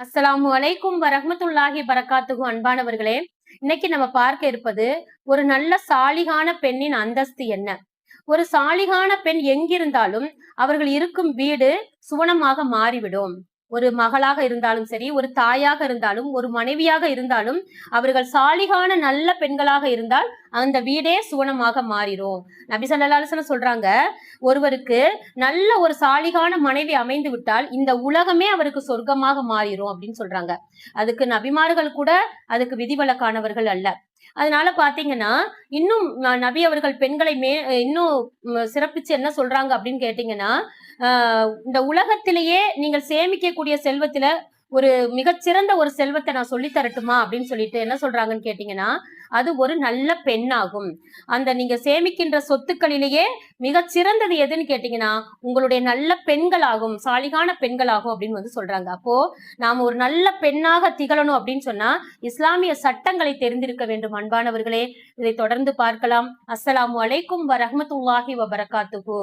அஸ்ஸலாமு அலைக்கும் வரஹ்மத்துல்லாஹி பரக்காத்துஹு. அன்பானவர்களே, இன்னைக்கு நம்ம பார்க்க இருப்பது ஒரு நல்ல சாலிகான பெண்ணின் அந்தஸ்து என்ன. ஒரு சாலிகான பெண் எங்கிருந்தாலும் அவர்கள் இருக்கும் வீடு சுவனமாக மாறிவிடும். ஒரு மகளாக இருந்தாலும் சரி, ஒரு தாயாக இருந்தாலும், ஒரு மனைவியாக இருந்தாலும், அவர்கள் சாலிகான நல்ல பெண்களாக இருந்தால் அந்த வீடே சுவனமாக மாறிடும். நபி ஸல்லல்லாஹு அலைஹி வஸல்லம் சொல்றாங்க, ஒருவருக்கு நல்ல ஒரு சாலிகான மனைவி அமைந்து விட்டால் இந்த உலகமே அவருக்கு சொர்க்கமாக மாறிடும் அப்படின்னு சொல்றாங்க. அதுக்கு நபிமார்கள் கூட அதுக்கு விதிவிலக்கானவர்கள் அல்ல. அதனால பாத்தீங்கன்னா, இன்னும் நபி அவர்கள் பெண்களை இன்னும் சிறப்பிச்சு என்ன சொல்றாங்க அப்படின்னு கேட்டீங்கன்னா, இந்த உலகத்திலேயே நீங்கள் சேமிக்கக்கூடிய செல்வத்துல ஒரு மிகச்சிறந்த ஒரு செல்வத்தை நான் சொல்லி தரட்டுமா அப்படின்னு சொல்லிட்டு என்ன சொல்றாங்கன்னு கேட்டீங்கன்னா, அது ஒரு நல்ல பெண்ணாகும். அந்த நீங்க சேமிக்கின்ற சொத்துக்களிலேயே மிகச்சிறந்தது எதுன்னு கேட்டீங்கன்னா, உங்களுடைய நல்ல பெண்களாகும், சாலிகான பெண்களாகும் அப்படின்னு வந்து சொல்றாங்க. அப்போ நாம ஒரு நல்ல பெண்ணாக திகழணும் அப்படின்னு சொன்னா இஸ்லாமிய சட்டங்களை தெரிந்திருக்க வேண்டும். அன்பானவர்களே, இதை தொடர்ந்து பார்க்கலாம். அஸ்ஸலாமு அலைக்கும் வரஹ்மத்துல்லாஹி வபரகாத்துஹு.